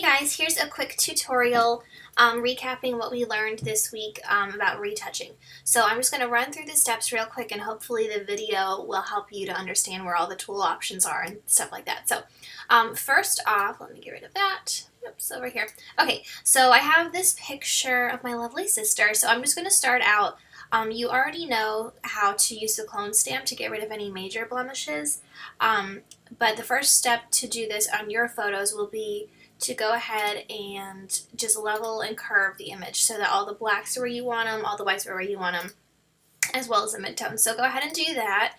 Hey guys, here's a quick tutorial recapping what we learned this week about retouching. So I'm just going to run through the steps real quick and hopefully the video will help you to understand where all the tool options are and stuff like that. So first off, let me get rid of that. Oops, over here. Okay, so I have this picture of my lovely sister. So I'm just going to start out. You already know how to use the clone stamp to get rid of any major blemishes. But the first step to do this on your photos will be to go ahead and just level and curve the image so that all the blacks are where you want them, all the whites are where you want them, as well as the midtones. So go ahead and do that.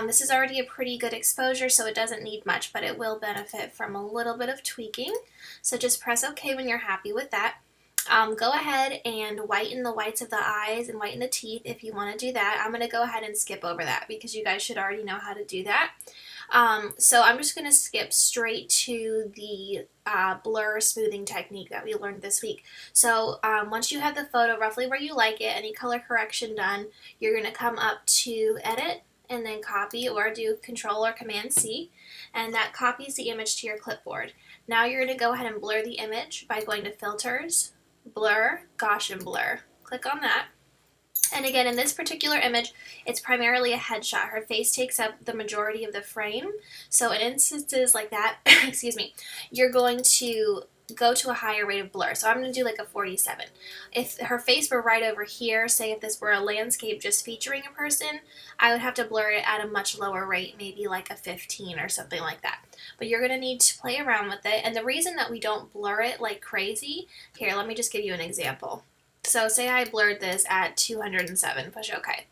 This is already a pretty good exposure, so it doesn't need much, but it will benefit from a little bit of tweaking. So just press OK when you're happy with that. Go ahead and whiten the whites of the eyes and whiten the teeth if you want to do that. I'm going to go ahead and skip over that because you guys should already know how to do that. So I'm just going to skip straight to the blur smoothing technique that we learned this week. So once you have the photo roughly where you like it, any color correction done, you're going to come up to Edit and then Copy, or do Control or Command C, and that copies the image to your clipboard. Now you're going to go ahead and blur the image by going to Filters, Blur, Gaussian Blur. Click on that. And again, in this particular image, it's primarily a headshot. Her face takes up the majority of the frame. So in instances like that, excuse me, you're going to go to a higher rate of blur. So I'm going to do like a 47. If her face were right over here, say if this were a landscape just featuring a person, I would have to blur it at a much lower rate, maybe like a 15 or something like that. But you're going to need to play around with it. And the reason that we don't blur it like crazy, here, let me just give you an example. So say I blurred this at 207, push OK.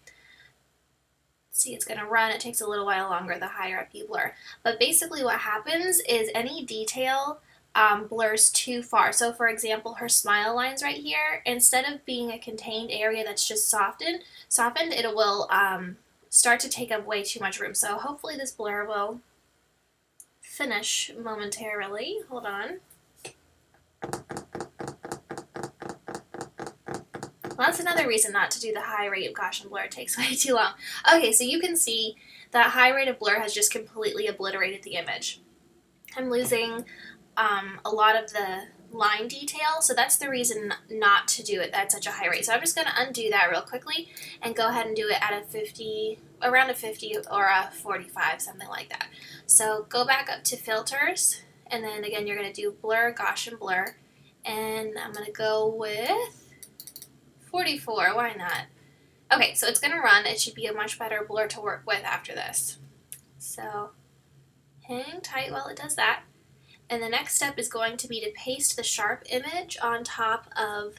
See, it's going to run. It takes a little while longer the higher up you blur. But basically what happens is any detail blurs too far. So for example, her smile lines right here, instead of being a contained area that's just softened, it will start to take up way too much room. So hopefully this blur will finish momentarily. Hold on. Well, that's another reason not to do the high rate of Gaussian blur. It takes way too long. Okay, so you can see that high rate of blur has just completely obliterated the image. I'm losing a lot of the line detail, so that's the reason not to do it at such a high rate. So I'm just going to undo that real quickly and go ahead and do it at a 50, around a 50 or a 45, something like that. So go back up to Filters, and then again you're going to do Blur, Gaussian Blur, and I'm going to go with 44, why not? Okay, so it's going to run. It should be a much better blur to work with after this. So hang tight while it does that. And the next step is going to be to paste the sharp image on top of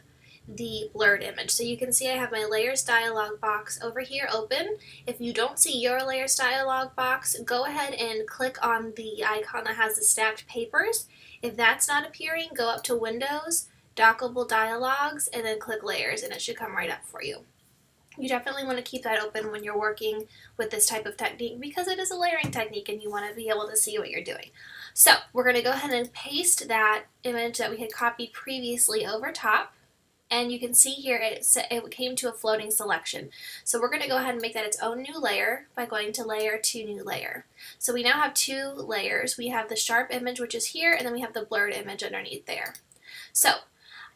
the blurred image. So you can see I have my layers dialog box over here open. If you don't see your layers dialog box, go ahead and click on the icon that has the stacked papers. If that's not appearing, go up to Windows, Dockable Dialogues, and then click Layers, and it should come right up for you. You definitely want to keep that open when you're working with this type of technique because it is a layering technique and you want to be able to see what you're doing. So we're going to go ahead and paste that image that we had copied previously over top. And you can see here it came to a floating selection. So we're going to go ahead and make that its own new layer by going to Layer to New Layer. So we now have two layers. We have the sharp image, which is here, and then we have the blurred image underneath there. So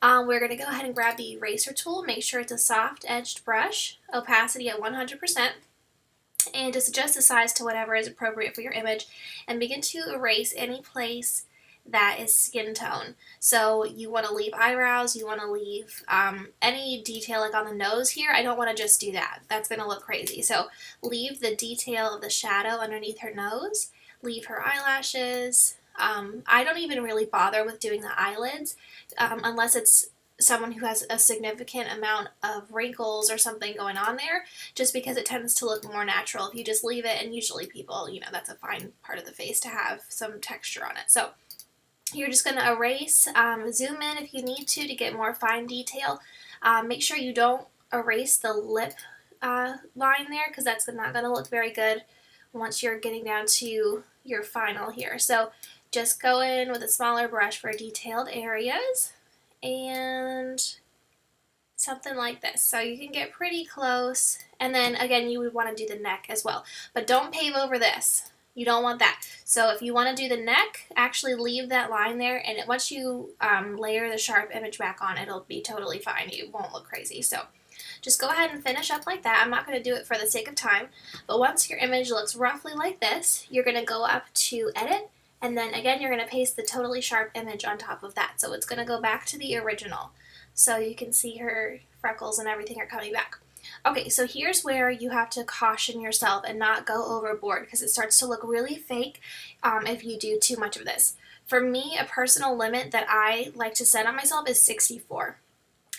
we're going to go ahead and grab the eraser tool, make sure it's a soft edged brush, opacity at 100%, and just adjust the size to whatever is appropriate for your image, and begin to erase any place that is skin tone. So you want to leave eyebrows, you want to leave any detail like on the nose here. I don't want to just do that. That's going to look crazy. So leave the detail of the shadow underneath her nose, leave her eyelashes. I don't even really bother with doing the eyelids unless it's someone who has a significant amount of wrinkles or something going on there, just because it tends to look more natural if you just leave it, and usually people, you know, that's a fine part of the face to have some texture on it. So you're just going to erase, zoom in if you need to get more fine detail. Make sure you don't erase the lip line there because that's not going to look very good once you're getting down to your final here. So just go in with a smaller brush for detailed areas and something like this. So you can get pretty close, and then again you would want to do the neck as well. But don't pave over this. You don't want that. So if you want to do the neck, actually leave that line there, and once you layer the sharp image back on, it'll be totally fine. You won't look crazy. So just go ahead and finish up like that. I'm not going to do it for the sake of time, but once your image looks roughly like this, you're going to go up to edit, and then again you're going to paste the totally sharp image on top of that. So it's going to go back to the original. So you can see her freckles and everything are coming back. Okay, so here's where you have to caution yourself and not go overboard, because it starts to look really fake if you do too much of this. For me, a personal limit that I like to set on myself is 64.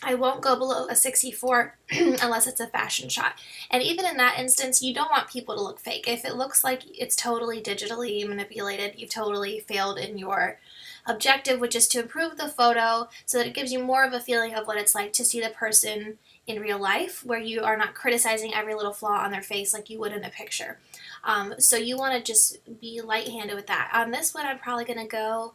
I won't go below a 64 unless it's a fashion shot. And even in that instance, you don't want people to look fake. If it looks like it's totally digitally manipulated, you've totally failed in your objective, which is to improve the photo so that it gives you more of a feeling of what it's like to see the person in real life, where you are not criticizing every little flaw on their face like you would in a picture. So you want to just be light-handed with that. On this one, I'm probably going to go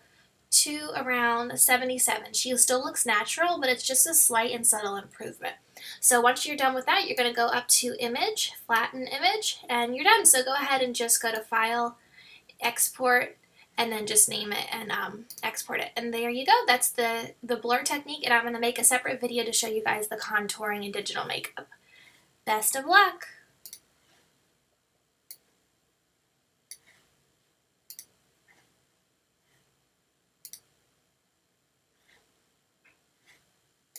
to around 77. She still looks natural, but it's just a slight and subtle improvement. So once you're done with that, you're going to go up to Image, Flatten Image, and you're done. So go ahead and just go to File, Export, and then just name it and export it. And there you go. That's the blur technique, and I'm going to make a separate video to show you guys the contouring and digital makeup. Best of luck!